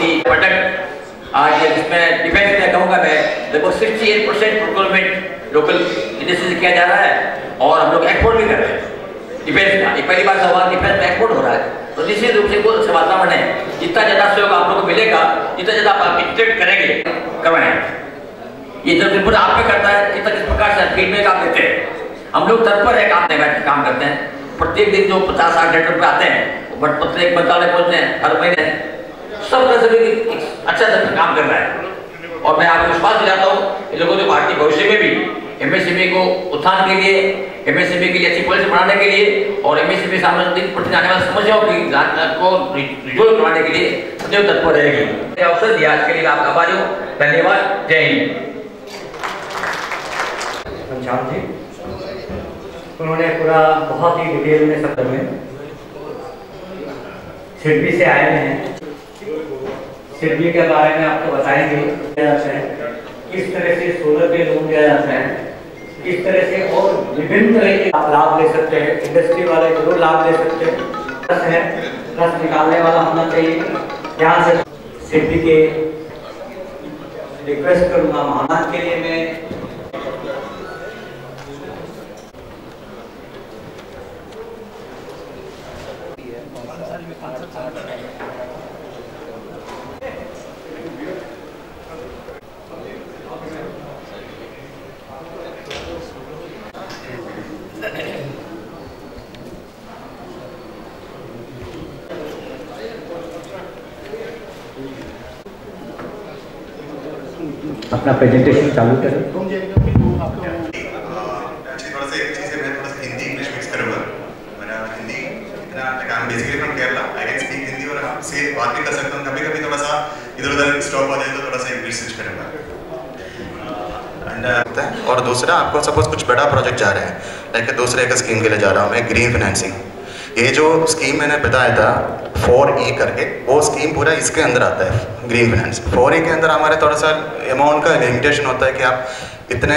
सी product आज इसमें defence में कहूँगा मैं लगभग 68% प्रोक्योरमेंट लोकल इंडस्ट्री से किया जा रहा है और हम लोग एक्सपोर्ट भी कर रहे हैं डिफेंस का। एक पहली बार सवाल डिफेंस में एक्सपोर्ट हो रहा है, तो निश्चित रूप से बहुत अच्छा वातावरण है। जितना ज़्यादा सहयोग आप लोगों को मिलेगा, जितना ज़्यादा आप इंटरेक्ट करेंगे करवाएं, ये जब रिपोर्ट आप पे करता है कितना किस प्रकार से फीडबैक आप देते हैं। हम लोग तत्पर है काम करते हैं। प्रत्येक दिन जो 50-60 लेटर पे आते हैं, बट प्रत्येक मंत्रालय पहुँचते हैं हर महीने, सब तरह से अच्छा से काम कर रहा है। और मैं आपको विश्वास दिलाता हूँ इन लोगों ने भारतीय भविष्य में भी एमएसएमई को उत्थान के लिए, एमएसएमई के लिए अच्छी पॉलिसी बनाने के लिए और एमएसएमई सामने प्रति आने वाली समस्याओं को रिजोल्व करवाने के लिए सदैव तत्पर रहेगी। अवसर दिया आज के लिए आपका आभारी हूँ। धन्यवाद। जय हिंद। पंचाल जी, उन्होंने पूरा बहुत ही डिटेल में शब्द में सिडबी से आए हैं, सिडबी के बारे में आपको बताएंगे किस तरह से सोलर पे लोन दिया जाता है, किस तरह से और विभिन्न तरह के लाभ ले सकते हैं। इंडस्ट्री वाले जरूर लाभ ले सकते हैं। रस निकालने वाला होना चाहिए। यहाँ से सिडबी के रिक्वेस्ट करूँगा महानाथ के लिए मैं अपना प्रेजेंटेशन चालू करें। थोड़ा सा एक चीज़ है, मैं थोड़ा सा हिंदी इंग्लिश मिक्स करूँगा। मैंने Hindi basically from Kerala, I can speak Hindi और आपसे बात भी कर सकता हूँ। कभी कभी थोड़ा सा इधर उधर स्टॉप हो जाए तो थोड़ा सा इंग्लिश स्विच करूँगा। और दूसरा, आपको सपोज कुछ बड़ा प्रोजेक्ट जा रहा है, लाइक दूसरे एक स्कीम के लिए जा रहा हूँ मैं, ग्रीन फाइनेंसिंग। ये जो स्कीम मैंने बताया था 4E करके, वो स्कीम पूरा इसके अंदर आता है, ग्रीन फाइनेंस। 4E के अंदर हमारे थोड़ा सा अमाउंट का लिमिटेशन होता है कि आप इतने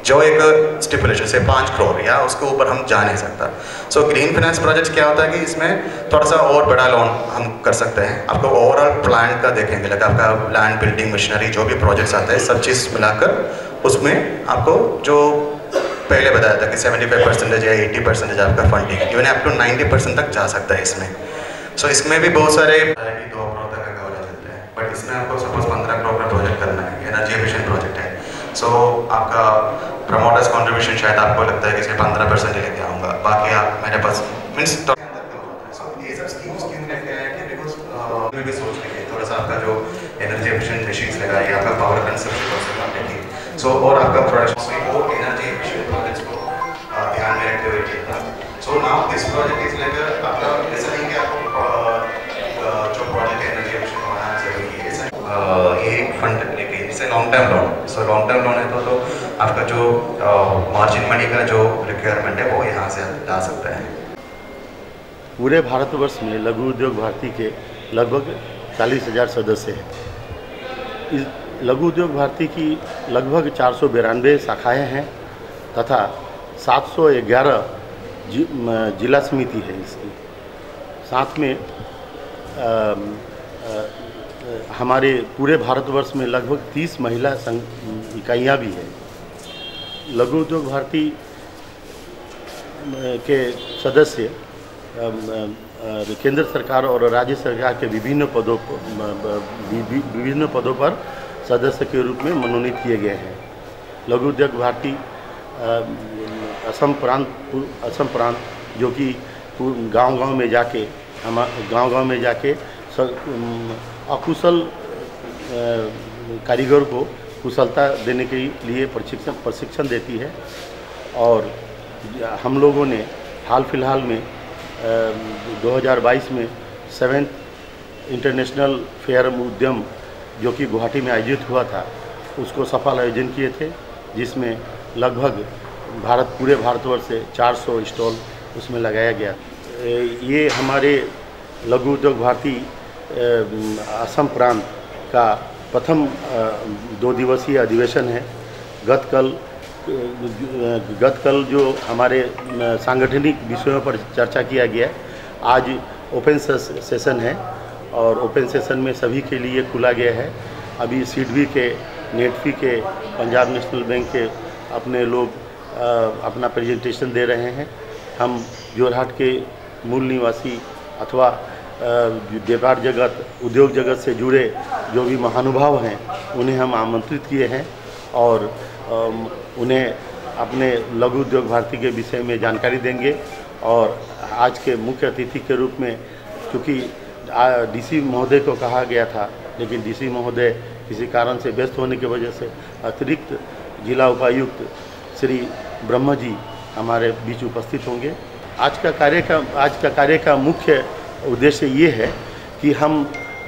जो एक स्टिपुलेशन से 5 करोड़ या उसके ऊपर हम जा नहीं सकता। सो ग्रीन फाइनेंस प्रोजेक्ट क्या होता है कि इसमें थोड़ा सा और बड़ा लोन हम कर सकते हैं। आपको ओवरऑल प्लान का देखेंगे, लाइक आपका लैंड, बिल्डिंग, मशीनरी, जो भी प्रोजेक्ट्स आते हैं सब चीज़ मिलाकर उसमें आपको जो पहले बताया था कि 75% या 80% आपका फंडिंग, इवन अप टू 90% तक जा सकता है इसमें। सो इसमें भी बहुत सारे 2 करोड़ तक का कवरेज देते हैं, बट इसमें आपको सपोज 15 करोड़ का प्रोजेक्ट करना है, एनर्जी एफिशिएंट प्रोजेक्ट है। सो आपका प्रमोटर्स कंट्रीब्यूशन शायद आपको लगता है कि सिर्फ 15% लेके आऊँगा, बाकी आप मेरे पास मीन्स ये सब स्कीम लेके आए कि बिकॉज भी सोच लीजिए थोड़ा सा आपका जो एनर्जी एफिशिएंट मशीन्स लगाइए, आपका पावर कंजप्शन कम देखिए। सो और आपका प्रोडक्शन वो एनर्जी एफिशिएंट प्रोजेक्ट्स को ध्यान में रखते हुए किया था। So now this project is like आपका ऐसा नहीं कि आपको जो प्रोजेक्ट एनर्जी एफिशिएंट होना चाहिए, ऐसा ये फंड लेके इसे long term loan. So long term loan है तो आपका जो मार्जिन मनी का जो रिक्वायरमेंट है वो यहाँ से ला सकता है। पूरे भारतवर्ष में लघु उद्योग भारती के लगभग 40,000 सदस्य हैं। इस लघु उद्योग भारती की लगभग 492 शाखाएं हैं तथा 711 जिला समिति है इसकी। साथ में हमारे पूरे भारतवर्ष में लगभग 30 महिला इकाइयाँ भी हैं। लघु उद्योग भारती के सदस्य केंद्र सरकार और राज्य सरकार के विभिन्न पदों पर सदस्य के रूप में मनोनीत किए गए हैं। लघु उद्योग भारती असम प्रांत जो कि गांव-गांव में जाके अकुशल कारीगर को कुशलता देने के लिए प्रशिक्षण देती है। और हम लोगों ने हाल फिलहाल में 2022 में 7th इंटरनेशनल फेयर उद्यम जो कि गुवाहाटी में आयोजित हुआ था, उसको सफल आयोजन किए थे, जिसमें लगभग पूरे भारतवर्ष से 400 स्टॉल उसमें लगाया गया। ये हमारे लघु उद्योग भारती असम प्रांत का प्रथम 2 दिवसीय अधिवेशन है। गत कल जो हमारे सांगठनिक विषयों पर चर्चा किया गया, आज ओपन सेशन है और ओपन सेशन में सभी के लिए खुला गया है। अभी सिडबी के, नेटफी के, पंजाब नेशनल बैंक के अपने लोग अपना प्रेजेंटेशन दे रहे हैं। हम जोरहाट के मूल निवासी अथवा व्यापार जगत, उद्योग जगत से जुड़े जो भी महानुभाव हैं उन्हें हम आमंत्रित किए हैं और उन्हें अपने लघु उद्योग भारती के विषय में जानकारी देंगे। और आज के मुख्य अतिथि के रूप में, क्योंकि डीसी महोदय को कहा गया था लेकिन डीसी महोदय किसी कारण से व्यस्त होने की वजह से अतिरिक्त जिला उपायुक्त श्री ब्रह्म जी हमारे बीच उपस्थित होंगे। आज का कार्य का मुख्य उद्देश्य ये है कि हम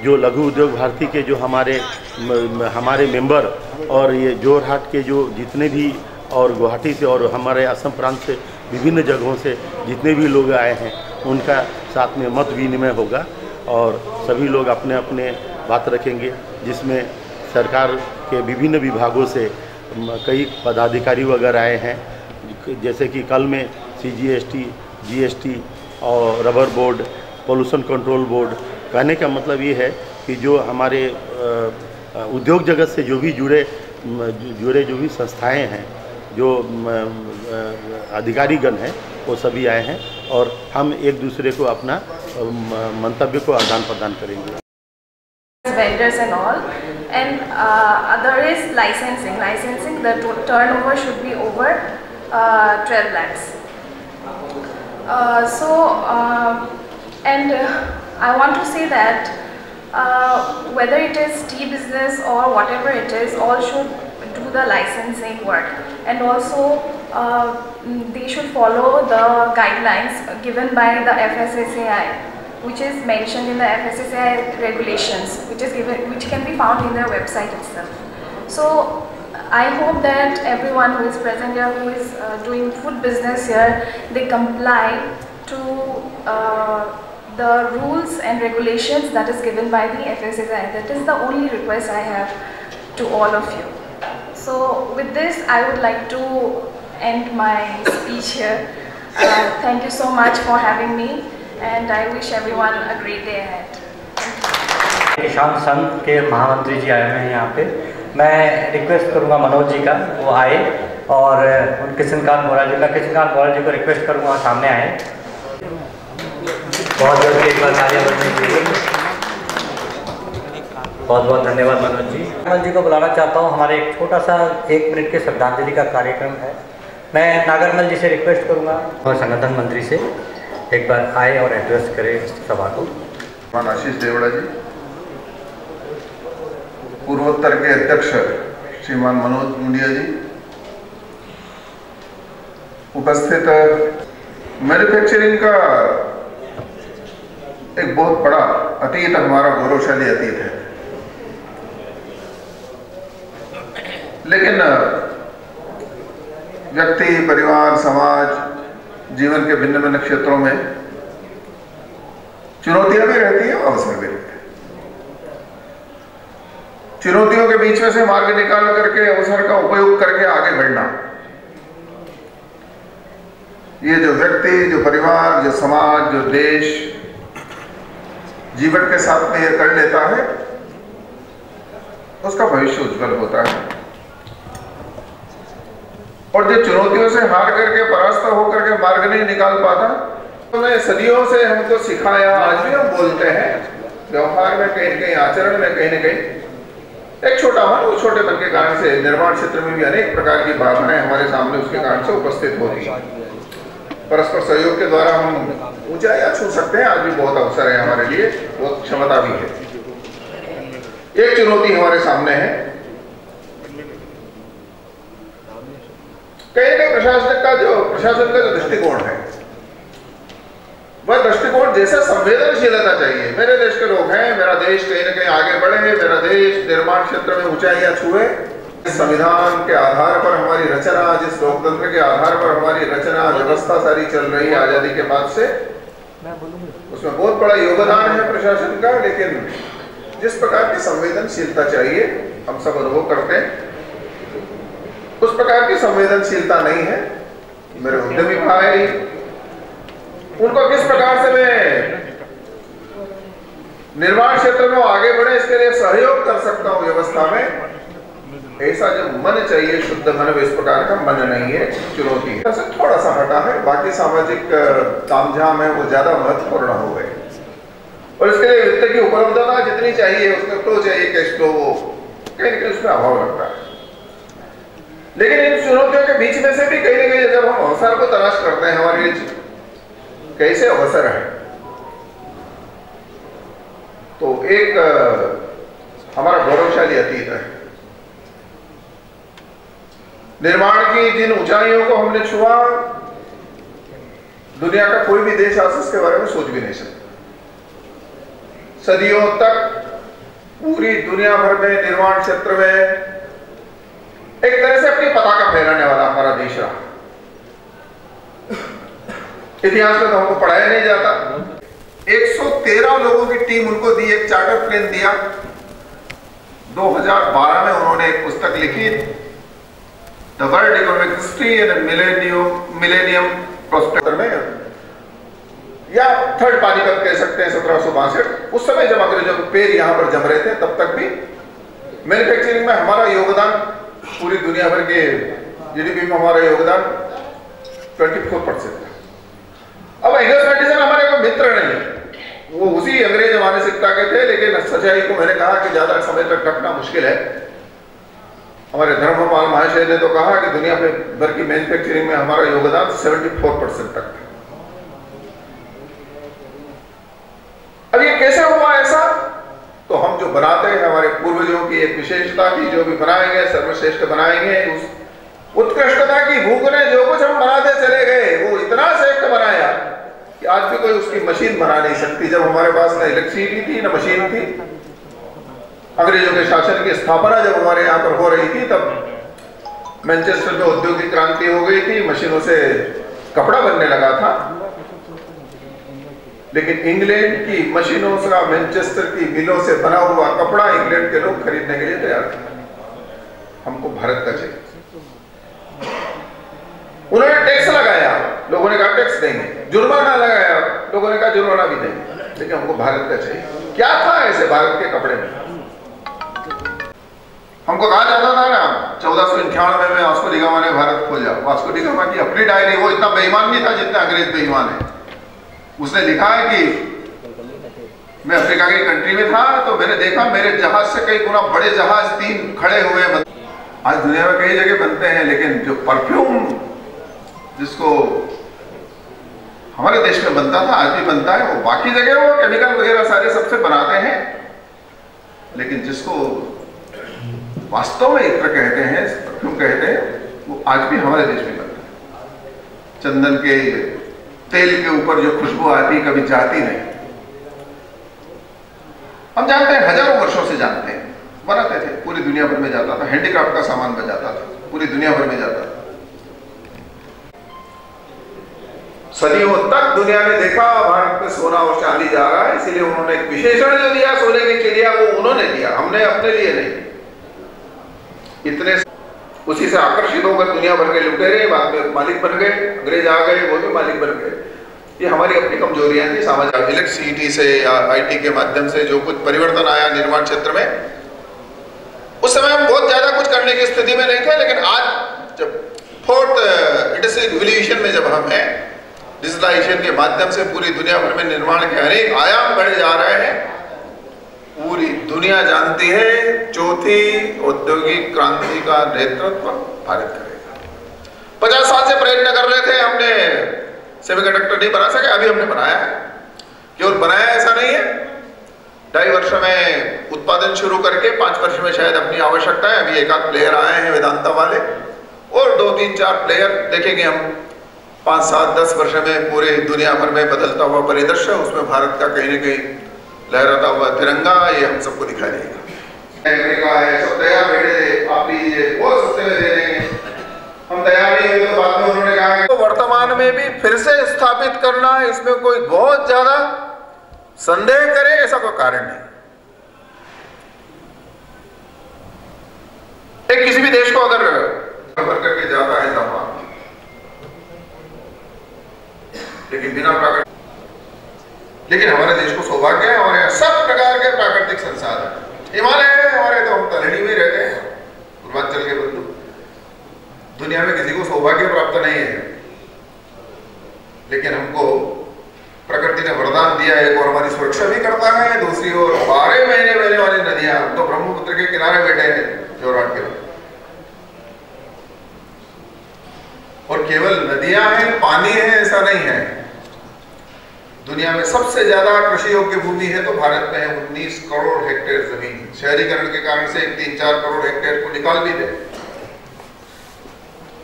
जो लघु उद्योग भारती के जो हमारे मेंबर और ये जोरहाट के जो जितने भी और गुवाहाटी से और हमारे असम प्रांत से विभिन्न जगहों से जितने भी लोग आए हैं उनका साथ में मत विनिमय होगा और सभी लोग अपने अपने बात रखेंगे, जिसमें सरकार के विभिन्न विभागों से कई पदाधिकारी वगैरह आए हैं, जैसे कि कल में CGST, GST और rubber board, pollution control board. कहने का मतलब ये है कि जो हमारे उद्योग जगत से जो भी जुड़े जो भी संस्थाएं हैं, जो अधिकारीगण हैं, वो सभी आए हैं और हम एक दूसरे को अपना मंतव्य को आदान प्रदान करेंगे। Vendors and all, and other is licensing. The turnover should be over 12 lakhs. I want to say that whether it is tea business or whatever it is, all should do the licensing work, and also they should follow the guidelines given by the FSSAI, which is mentioned in the FSSAI regulations, which can be found in their website itself. So I hope that everyone who is present here, who is doing food business here, they comply to the rules and regulations that is given by the FSSAI. That is the only request I have to all of you. So with this, I would like to end my speech here. Thank you so much for having me, and I wish everyone a great day ahead. किसान संघ के महामंत्री जी आए हुए हैं यहाँ पे। मैं रिक्वेस्ट करूँगा मनोज जी का, वो आए, और किशनकांत बोरा जी को रिक्वेस्ट करूँगा सामने आए। बहुत जल्द एक बार तालियां बजनी चाहिए। बहुत बहुत धन्यवाद मनोज जी। मनोज जी को बुलाना चाहता हूँ। हमारे एक छोटा सा 1 मिनट के श्रद्धांजलि का कार्यक्रम है। मैं नागरमल जी से रिक्वेस्ट करूँगा और संगठन मंत्री से एक बार आए और एड्रेस करें सभा को। आशीष देवड़ा जी, पूर्वोत्तर के अध्यक्ष श्रीमान मनोज मुंडिया जी, उपस्थित मैन्युफैक्चरिंग का एक बहुत बड़ा अतीत हमारा गौरवशाली अतीत है, लेकिन व्यक्ति, परिवार, समाज, जीवन के भिन्न भिन्न क्षेत्रों में चुनौतियां भी रहती हैं, अवसर भी रहते हैं। चुनौतियों के बीच में से मार्ग निकाल करके अवसर का उपयोग करके आगे बढ़ना, ये जो व्यक्ति, जो परिवार, जो समाज, जो देश जीवन के साथ में ये कर लेता है, उसका भविष्य उज्जवल होता है। और जो चुनौतियों से हार करके, परास्त होकर के मार्ग नहीं निकाल पाता, तो मैं सदियों से हमको सिखाया, आज भी हम बोलते हैं, व्यवहार में कहीं न कहीं, आचरण में कहीं न कहीं एक छोटा मन, वो छोटे मन के कारण से निर्माण क्षेत्र में भी अनेक प्रकार की बाधाएं हमारे सामने उसके कारण से उपस्थित होती है। परस्पर सहयोग के द्वारा हम ऊंचाइयां छू सकते हैं। आज भी बहुत अवसर है हमारे लिए, बहुत क्षमता भी है। एक चुनौती हमारे सामने है, कहीं प्रशासन का जो दृष्टिकोण है, वह दृष्टिकोण जैसा संवेदनशीलता चाहिए। मेरे देश के लोग हैं, मेरा देश कहीं न कहीं आगे बढ़े, मेरा देश निर्माण क्षेत्र में ऊंचाइयां छुए। संविधान के आधार पर हमारी रचना, जिस लोकतंत्र के आधार पर हमारी रचना व्यवस्था सारी चल रही है आजादी के बाद से, उसमें बहुत बड़ा योगदान है प्रशासन का, लेकिन जिस प्रकार की संवेदनशीलता चाहिए हम सब अनुभव करते हैं, उस प्रकार की संवेदनशीलता नहीं है। मेरे उद्यमी भाई, उनको किस प्रकार से मैं निर्माण क्षेत्र में वो आगे बढ़े, इसके लिए सहयोग कर सकता हूं व्यवस्था में। ऐसा जो मन चाहिए, शुद्ध मन, इस प्रकार का मन नहीं है, चुनौती है। थोड़ा सा हटा है, बाकी सामाजिक तामझाम है वो ज्यादा महत्वपूर्ण हो गए, और इसके लिए वित्त की उपलब्धता जितनी चाहिए, उसमें फ्लो चाहिए, कैश फ्लो, वो कहीं ना कहीं उसमें अभाव लगता है। लेकिन इन चुनौतियों के बीच में से भी कहीं ना कहीं जब हम अवसर को तलाश करते हैं, हमारे कैसे अवसर है, तो एक हमारा गौरवशाली अतीत है। निर्माण की जिन ऊंचाइयों को हमने छुआ, दुनिया का कोई भी देश आज इसके बारे में सोच भी नहीं सकता। सदियों तक पूरी दुनिया भर में निर्माण क्षेत्र में एक तरह से अपनी पताका फहराने वाला हमारा देश रहा। इतिहास में तो हमको पढ़ाया नहीं जाता। 113 लोगों की टीम उनको दी, एक चार्टर प्लेन दिया। 2012 में उन्होंने एक पुस्तक लिखी, the world economic history and millennium prospector में, या थर्ड पानीपत कह सकते हैं, 1762। उस समय जब अंग्रेजों के पैर यहां पर जम रहे थे, तब तक भी मैन्युफैक्चरिंग में हमारा योगदान, पूरी दुनिया भर के जीडीपी में हमारा योगदान 24% था। अब इंग्लिश मेडिसिन हमारे को मित्र नहीं, वो उसी अंग्रेज मानसिकता के थे। लेकिन सच्चाई को मैंने कहा कि ज्यादा समय तक टकना मुश्किल है। हमारे धर्मपाल महाशय ने तो कहा कि दुनिया भर की मैन्युफैक्चरिंग में हमारा योगदान 74% तक था। अब ये कैसे हुआ ऐसा? तो हम जो बनाते हैं, हमारे पूर्वजों की एक विशेषता थी, जो भी बनाएंगे सर्वश्रेष्ठ बनाएंगे। उस उत्कृष्टता की भूख ने जो कुछ हम बनाते चले गए, वो इतना श्रेष्ठ बनाया कि आज भी कोई उसकी मशीन बना नहीं सकती। जब हमारे पास न इलेक्ट्रिसिटी थी न मशीन थी, अंग्रेजों के शासन की स्थापना जब हमारे यहाँ पर हो रही थी, तब मैनचेस्टर में औद्योगिक क्रांति हो गई थी, मशीनों से कपड़ा बनने लगा था। लेकिन इंग्लैंड की मशीनों से, मैनचेस्टर की मिलों से बना हुआ कपड़ा इंग्लैंड के लोग खरीदने के लिए तैयार थे। हमको भारत का चाहिए। उन्होंने टैक्स लगाया, लोगों ने कहा टैक्स देंगे। जुर्माना लगाया, लोगों ने कहा जुर्माना भी देंगे, लेकिन हमको भारत का चाहिए। क्या था ऐसे भारत के कपड़े में? हमको कहा जाता था ना, 1491 में वास्को डी गामा ने भारत खोजा। वास्को डी गामा की अपनी डायरी, वो इतना बेईमान नहीं था जितना अंग्रेज बेईमान है। उसने लिखा है कि मैं अफ्रीका की कंट्री में था, तो मैंने देखा मेरे जहाज से कई गुना बड़े जहाज 3 खड़े हुए। आज दुनिया में कई जगह बनते हैं, लेकिन जो परफ्यूम जिसको हमारे देश में बनता था, आज भी बनता है, वो बाकी जगह वो केमिकल वगैरह सारे सबसे बनाते हैं, लेकिन जिसको वास्तव में इत्र कहते हैं, परफ्यूम कहते हैं, वो आज भी हमारे देश में बनता है। चंदन के तेल के ऊपर जो खुशबू आती, कभी जाती नहीं। हम जानते हैं, हजारों वर्षों से जानते हैं, बनाते थे, पूरी दुनिया भर में जाता था। हैंडीक्राफ्ट का सामान बन जाता था, पूरी दुनिया भर में जाता था। सदियों तक दुनिया ने देखा भारत में सोना और चांदी जा रहा है, इसीलिए उन्होंने एक विशेषण जो दिया सोने की चिड़िया, वो उन्होंने दिया, हमने अपने लिए नहीं। इतने उसी से आकर्षित होकर दुनिया भर के लुटेरे बाद में मालिक बन गए। अंग्रेज आ गए, वो भी मालिक बन गए। ये हमारी अपनी कमजोरियां थी। सामाजिक इलेक्ट्रिसिटी से या आईटी के माध्यम से जो कुछ परिवर्तन आया निर्माण क्षेत्र में, उस समय हम बहुत ज्यादा कुछ करने की स्थिति में नहीं थे। लेकिन आज जब 4th इंडस्ट्रियल रिवॉल्यूशन में जब हम हैं, डिजिटलाइजेशन के माध्यम से पूरी दुनिया भर में निर्माण के अनेक आयाम बढ़े जा रहे हैं। पूरी दुनिया जानती है 4थी औद्योगिक क्रांति का नेतृत्व भारत करेगा। 50 साल से प्रयत्न कर रहे थे, हमने सेमीकंडक्टर नहीं बना सके, अभी हमने बनाया है। केवल बनाया ऐसा नहीं है, 2.5 वर्ष में उत्पादन शुरू करके 5 वर्ष में शायद अपनी आवश्यकता है। अभी 1-8 प्लेयर आए हैं वेदांता वाले, और 2-3-4 प्लेयर देखेंगे हम 5-7-10 वर्ष में पूरे दुनिया भर में बदलता हुआ परिदृश्य, उसमें भारत का कहीं न कहीं लहराता हुआ तिरंगा, ये हम सबको दिखाई देगा। अमेरिका है, सब तैयार बैठे थे, आप लीजिए, वो सस्ते में दे देंगे। हम तैयार नहीं हुए तो बाद में उन्होंने कहा तो वर्तमान में भी फिर से स्थापित करना, इसमें कोई बहुत ज्यादा संदेह करे ऐसा कोई कारण नहीं। एक किसी भी देश को अगर खबर करके जाता है जापान, लेकिन बिना प्राकृतिक, लेकिन हमारे देश को सौभाग्य है, हमारे यहाँ सब प्रकार प्राकृतिक संसाधन। हिमालय है हमारे, तो हम तलहटी में रहते हैं, पूर्वांचल के बंधु। दुनिया में किसी को सौभाग्य प्राप्त नहीं है, लेकिन हमको प्रकृति ने वरदान दिया है, एक और हमारी सुरक्षा भी करता है, दूसरी ओर 12 महीने बहने वाली नदियां, हम तो ब्रह्मपुत्र के किनारे बैठे हैं जोरहाट के, और केवल नदियां हैं, पानी है ऐसा नहीं है। दुनिया में सबसे ज्यादा कृषि योग्य भूमि है तो भारत में है, 19 करोड़ हेक्टेयर जमीन। शहरीकरण के कारण से 3-4 करोड़ हेक्टेयर को निकाल भी दे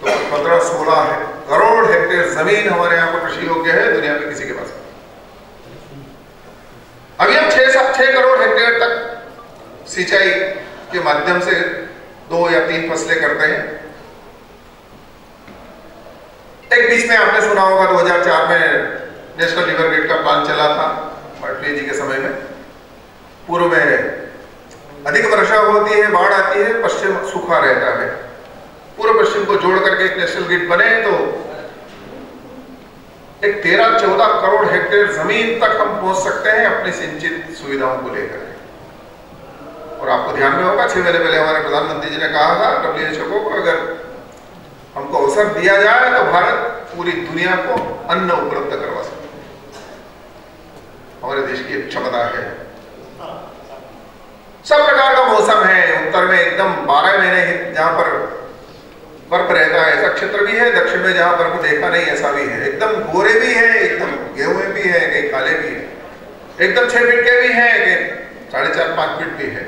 तो 15-16 करोड़ हेक्टेयर जमीन हमारे यहाँ पर कृषि योग्य है, दुनिया में किसी के पास। अभी हम 6 करोड़ हेक्टेयर तक सिंचाई के माध्यम से 2 या 3 फसलें करते हैं। एक बीच में आपने सुना होगा 2004 में नेशनल रिवर ग्रिड का प्लान चला था वाजपेयी जी के समय में। पूर्व में अधिक वर्षा होती है, बाढ़ आती है, पश्चिम सूखा रहता है। पूर्व पश्चिम को जोड़ करके एक नेशनल ग्रिड बने तो एक 13-14 करोड़ हेक्टेयर जमीन तक हम पहुंच सकते हैं अपनी सिंचित सुविधाओं को लेकर। और आपको ध्यान में होगा 6 महीने पहले हमारे प्रधानमंत्री जी ने कहा था WHO को, अगर हमको अवसर दिया जाए तो भारत पूरी दुनिया को अन्न उपलब्ध करवा सकता है। हमारे देश की क्षमता है। सब प्रकार का मौसम है। उत्तर में एकदम 12 महीने जहां पर बर्फ रहता है ऐसा क्षेत्र भी है, दक्षिण में जहां बर्फ देखा नहीं ऐसा भी है। एकदम गोरे भी है, एकदम गेहूं भी है, कई काले भी है, एकदम 6 फीट के भी हैं, 4.5-5 फीट भी है।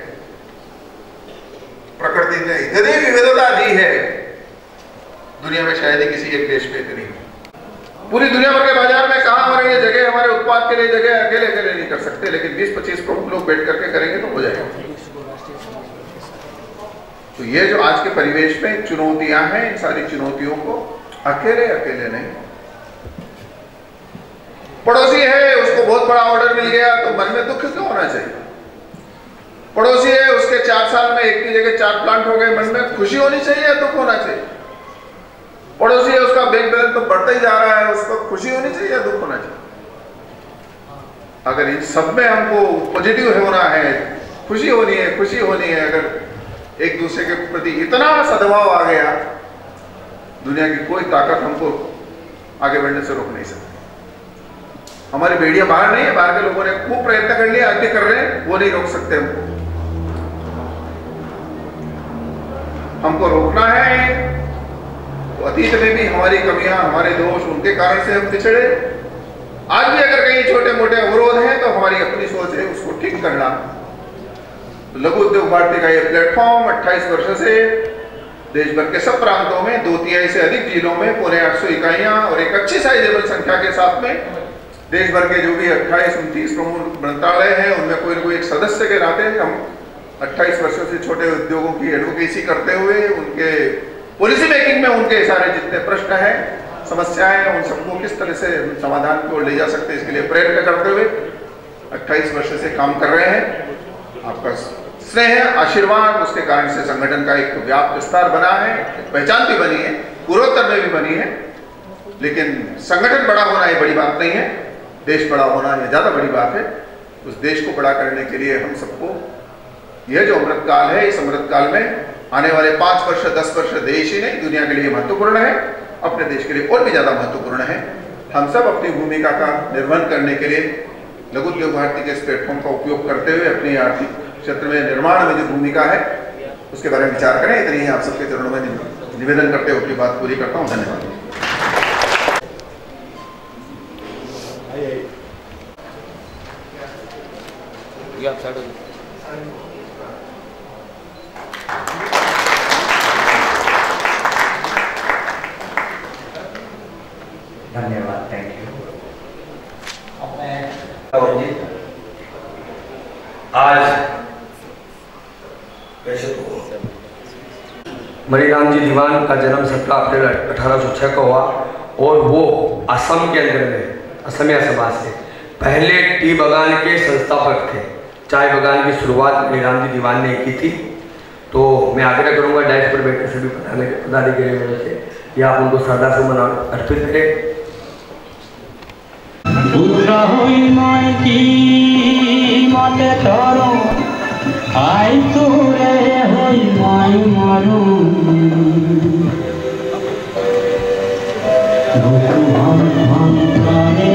प्रकृति ने इतनी विविधता दी है, दुनिया में शायद ही किसी एक देश में इतनी। पूरी दुनिया भर के बाजार में कहा हमारे लिए जगह, हमारे उत्पाद के लिए जगह अकेले नहीं कर सकते, लेकिन 20-25 प्रमुख लोग बैठ करके करेंगे तो हो जाएगा। तो ये जो आज के परिवेश में चुनौतियां हैं, इन सारी चुनौतियों को अकेले नहीं, पड़ोसी है उसको बहुत बड़ा ऑर्डर मिल गया तो मन में दुख क्यों होना चाहिए? पड़ोसी है उसके 4 साल में एक की जगह 4 प्लांट हो गए, मन में खुशी होनी चाहिए या दुख होना चाहिए? पड़ोसी है उसका बैंक बैलेंस तो बढ़ता ही जा रहा है, उसको खुशी होनी चाहिए या दुख होना चाहिए? अगर इन सब में हमको पॉजिटिव होना है, खुशी होनी है, अगर एक दूसरे के प्रति इतना सद्भाव आ गया, दुनिया की कोई ताकत हमको आगे बढ़ने से रोक नहीं सकती। हमारी बेड़ियां बाहर नहीं है, बाहर के लोगों ने खूब प्रयत्न कर लिया, आगे कर रहे हैं, वो नहीं रोक सकते हमको रोकना है। तो अतीत में भी हमारी कमियां, हमारे दोष, उनके कारण से हम पिछड़े। आज भी अगर कहीं छोटे मोटे अवरोध हैं तो हमारी अपनी सोच है उसको ठीक करना। तो लघु उद्योग भारती का ये प्लेटफॉर्म 28 वर्षों से देश भर के सब प्रांतों में 2/3 से अधिक जिलों में 850 इकाइयां और एक अच्छी साइजेबल संख्या के साथ में देश भर के जो भी 28-29 प्रमुख मंत्रालय हैं उनमें कोई न कोई एक सदस्य के नाते हम 28 वर्षों से छोटे उद्योगों की एडवोकेसी करते हुए उनके पॉलिसी मेकिंग में उनके सारे जितने प्रश्न हैं, समस्याएं हैं, उन सबको किस तरह से समाधान की ओर ले जा सकते हैं इसके लिए प्रयत्न करते हुए 28 वर्ष से काम कर रहे हैं। आपका स्नेह, आशीर्वाद, उसके कारण से संगठन का एक व्याप्त विस्तार बना है, पहचान भी बनी है, पूर्वोत्तर में भी बनी है। लेकिन संगठन बड़ा होना ये बड़ी बात नहीं है, देश बड़ा होना ये ज्यादा बड़ी बात है। उस देश को बड़ा करने के लिए हम सबको यह जो अमृत काल है, इस अमृत काल में आने वाले 5 वर्ष 10 वर्ष देश ही नहीं दुनिया के लिए महत्वपूर्ण है, अपने देश के लिए और भी ज्यादा महत्वपूर्ण है। हम सब अपनी भूमिका का निर्वहन करने के लिए लघु उद्योग भारती के इस प्लेटफॉर्म का उपयोग करते हुए अपनी आर्थिक क्षेत्र में निर्माण में जो भूमिका है उसके बारे में विचार करें। इतनी ही आप सबके चरणों में निवेदन करते हुए अपनी बात पूरी करता हूँ। धन्यवाद। धन्यवाद, थैंक यू। आज वैसे तो मणिराम जी दीवान का जन्म 17 अप्रैल 1806 को हुआ और वो असम के अंदर में असमिया समाज से पहले टी बागान के संस्थापक थे। चाय बागान की शुरुआत मणिराम जी दीवान ने की थी। तो मैं आग्रह करूंगा डाइस पर बैठे सभी पदाधिकारी मेरे से कि आप उनको श्रद्धा सुमन अर्पित करें। दूसरा हुई माई की माते तारों आई तोरे होई माई मारू हम करे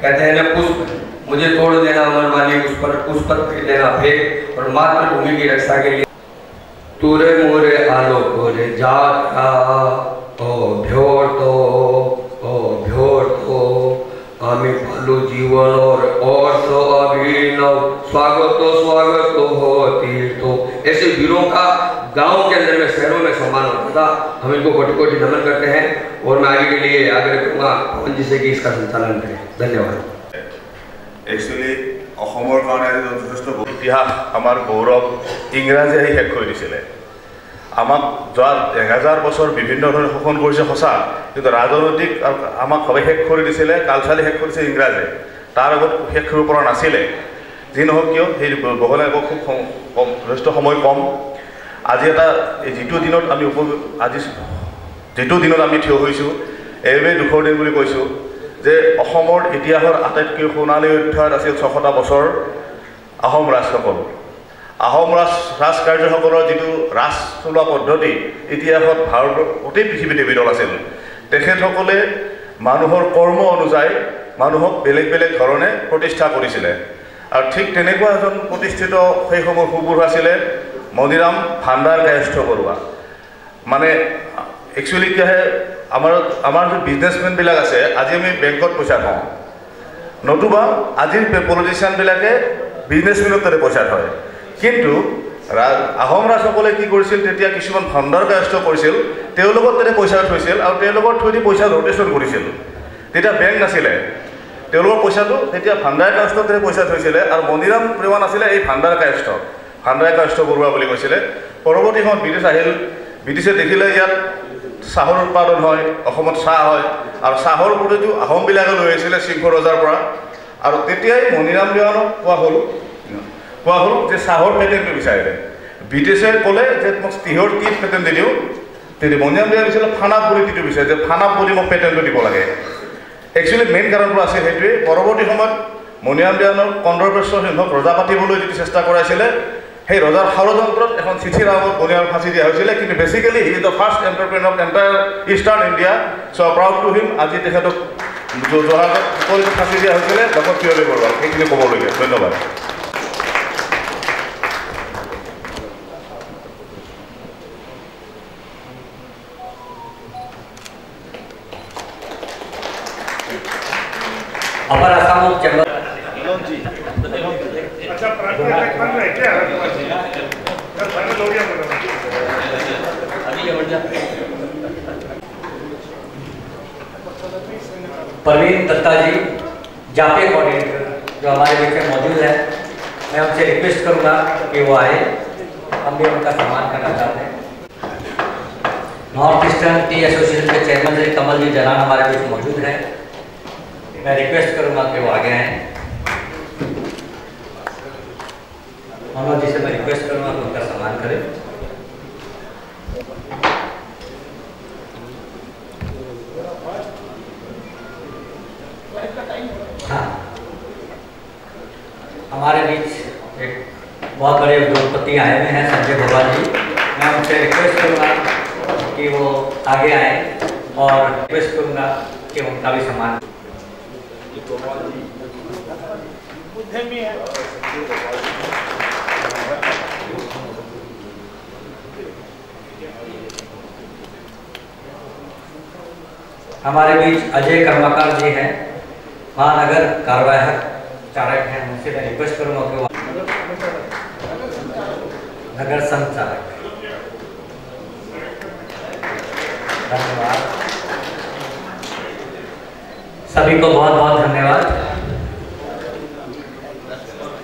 कहते हैं ना पुष्प मुझे तोड़ देना अमर वाली उस पर फेंक देना फेंक और मातृभूमि की रक्षा के लिए तुरे मोरे आलो कोरे जाता ओ भ्योर तो आमी पालू जीवन और तो अभिनव स्वागत हो तीर्थो। ऐसे वीरों का गांव के अंदर में शहरों में सम्मान होता था। हम इनको कोटि कोटि नमन करते हैं और मैं आगे के लिए आग्रह करूँगा पवन जी से कि इसका संचालन करें। धन्यवाद। एक्चुअली অসমৰ কাৰণে আজি যথেষ্ট ইতিহাস আমাৰ গৌৰৱ ইংৰাজী আহি শেষ কৰি দিছিলে। আমাক যোৱা 1000 বছৰ বিভিন্ন ধৰণে শোষণ কৰিছে সঁচা, কিন্তু ৰাজনৈতিক আমাক সবে শেষ কৰি দিছিলে, কালচালি শেষ কৰিছে ইংৰাজে। তাৰ আগত শেষ কৰিব পৰা নাছিলে। যি নহওক কিয় সেই বহলে খুব কম যথেষ্ট সময় কম। আজি এটা যিটো দিনত আমি থিয় হৈছোঁ এইবাবেই দুখৰ দিন বুলি কৈছোঁ যে অসমৰ ইতিহাসৰ আটাইতকৈ সোণালী অধ্যায় আছিল 600টা বছৰ আহোম ৰাজসকল। আহোম ৰাজকাৰ্যসকলৰ যিটো ৰাজ চলোৱা পদ্ধতি ইতিহাসত ভাৰতৰ গোটেই পৃথিৱীতে বিৰল আছিল। তেখেতসকলে মানুহৰ কৰ্ম অনুযায়ী মানুহক বেলেগ বেলেগ ধৰণে প্ৰতিষ্ঠা কৰিছিলে আৰু ঠিক তেনেকুৱা এজন প্ৰতিষ্ঠিত সেই সময়ৰ সুবুঢ় আছিলে মণিৰাম ভাণ্ডাৰ কায়স্থ বৰুৱা। মানে একচুৱেলি কি হয় আমাৰ যে বিজনেছমেনবিলাক আছে, আজি আমি বেংকত পইচা থওঁ, নতুবা আজিৰ পলিটিচিয়ানবিলাকে বিজনেছমেনৰ তাতে পইচা থয়। কিন্তু আহোম ৰাজসকলে কি কৰিছিল তেতিয়া কিছুমান ভাণ্ডাৰ কায়স্থ কৰিছিল, তেওঁলোকৰ তাতে পইচা থৈছিল আৰু তেওঁলোকৰ থৈ দি পইচা ৰটেশ্যন কৰিছিল। তেতিয়া বেংক নাছিলে, তেওঁলোকৰ পইচাটো তেতিয়া ভাণ্ডাৰ কায়স্থ তাতে পইচা থৈছিলে আৰু মণিৰাম দেৱান আছিলে এই ভাণ্ডাৰ কায়স্থ বৰুৱা বুলি কৈছিলে। পৰৱৰ্তী সময়ত ব্ৰিটিছ আহিল, ব্ৰিটিছে দেখিলে ইয়াত চাহৰ উৎপাদন হয়, অসমত চাহ হয় আৰু চাহৰ প্ৰতিটো আহোমবিলাকে লৈ আহিছিলে সিংহ ৰজাৰ পৰা। আৰু তেতিয়াই মণিৰাম দেৱানক কোৱা হ'ল যে চাহৰ পেটেণ্টটো বিচাৰিলে। ব্ৰিটিছে ক'লে যে মোক তিহৰ টিত পেটেণ্ট দি দিওঁ, তেতিয়া মণিৰাম দেৱানে বিচাৰিলে ফানাপ বুলি টিটো বিচাৰে যে ফানাপ বুলি মোক পেটেণ্টটো দিব লাগে। একচুৱেলি মেইন কাৰণটো আছিল সেইটোৱে। পৰৱৰ্তী সময়ত মণিৰাম দেৱানক কন্দৰ্পেশ্বৰ সিংহক ৰজা পাতিবলৈ যিটো চেষ্টা কৰাইছিলে সেই ৰজাৰ ষড়যন্ত্ৰত এখন চিঠিৰ আগত মণিৰাম ফাঁচি দিয়া হৈছিলে। কিন্তু basically he is the first entrepreneur of entire eastern India. So' proud to him. আজি তেখেতক জহাজত ফাঁচি দিয়া হৈছিলে ডক্টৰ পিয়লি বৰুৱা। সেইখিনি ক'বলগীয়া। ধন্যবাদ। अपर असम चैम्बर अच्छा प्राकृतिक बन रहा है क्या? फाइनल हो गया परवीन दत्ता जी जापे कोऑर्डिनेटर जो हमारे बीच में मौजूद है, मैं उनसे रिक्वेस्ट करूंगा कि वो आए, हम भी उनका सम्मान करना चाहते हैं। नॉर्थ ईस्टर्न टी एसोसिएशन के चेयरमैन श्री कमल जी जलान हमारे बीच मौजूद है। मैं रिक्वेस्ट करूंगा कि वो आगे आए। मनोज जी से मैं रिक्वेस्ट करूंगा कि उनका सम्मान करें। हाँ, हमारे बीच एक बहुत बड़े उद्योगपति आए हुए हैं संजय भगवान जी। मैं उनसे रिक्वेस्ट करूंगा कि वो आगे आए और रिक्वेस्ट करूंगा कि उनका भी सम्मान। हमारे बीच अजय कर्मकार जी हैं, महानगर कार्यवाहक चालक हैं। उनसे मैं रिक्वेस्ट करूंगा कि वो नगर संचालक। धन्यवाद। सभी को बहुत बहुत धन्यवाद।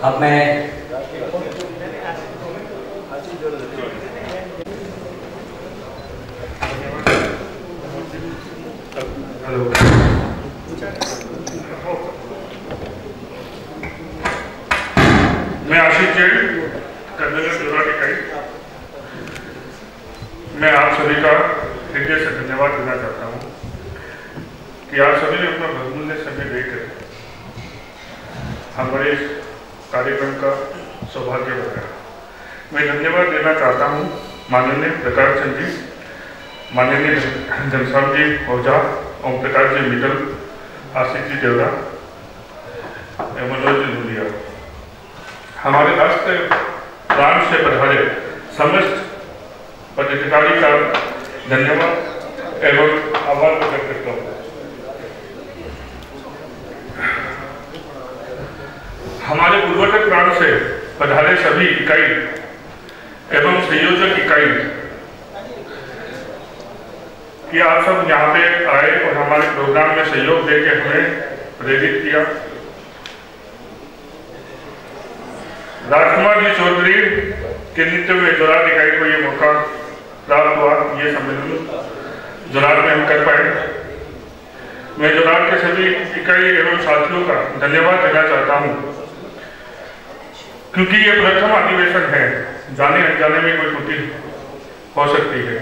अब मैं आशीष जैन, कर्नल जोराट इकाई। मैं आप सभी का हृदय से धन्यवाद देना चाहता हूँ कि आप सभी ने अपना बहुमूल्य समय देकर हमारे इस कार्यक्रम का सौभाग्य बनाया। मैं धन्यवाद देना चाहता हूँ माननीय प्रकाश चंद जी, माननीय घनश्याम जी ओझा, ओम प्रकाश जी मित्तल, आशीष जी देवरा, मनोज जी धूलिया, हमारे राष्ट्र प्रांत से पधारे समस्त पदाधिकारी का धन्यवाद एवं आभार प्रकट करता हूँ। हमारे पूर्वोत्तर प्रांत से पधारे सभी इकाई एवं संयोजक इकाई कि आप सब यहाँ पे आए और हमारे प्रोग्राम में सहयोग देकर हमें प्रेरित किया। राजकुमार जी चौधरी के नेतृत्व में जोराट इकाई को ये मौका प्राप्त हुआ, ये सम्मेलन जोराट में हम कर पाए। मैं जोराट के सभी इकाई एवं साथियों का धन्यवाद देना चाहता हूँ, क्योंकि ये प्रथम अधिवेशन है, जाने अनजाने में कोई त्रुटि हो सकती है,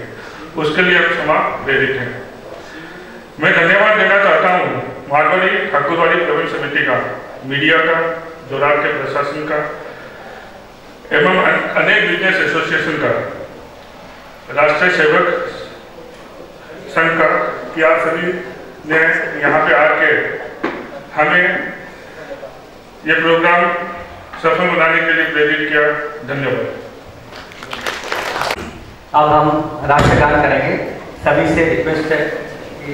उसके लिए हम क्षमा प्रेरित हैं। मैं धन्यवाद देना चाहता हूँ मारवाड़ी ठाकुरवाड़ी प्रबंध समिति का, मीडिया का, जोराट के प्रशासन का एवं अनेक बिजनेस एसोसिएशन का, राष्ट्रीय सेवक संघ का, कि आप सभी ने यहाँ पे आके हमें ये प्रोग्राम सफल बनाने के लिए प्रेरित किया। धन्यवाद। अब हम राष्ट्रगान करेंगे। सभी से रिक्वेस्ट है कि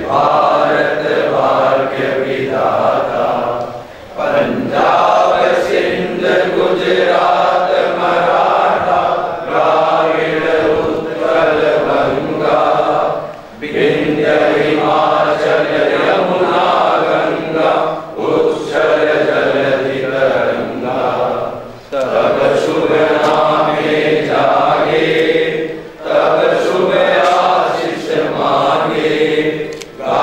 भारत भाग्य विधाता, पंजाब सिंध गुजरात मराठा, द्राविड़ उत्कल बंगा, विंध्य हिमाचल यमुना गंगा, उच्छल जलधि तरंगा, तब शुभ नामे जागे, तब शुभ आशीष मांगे, गा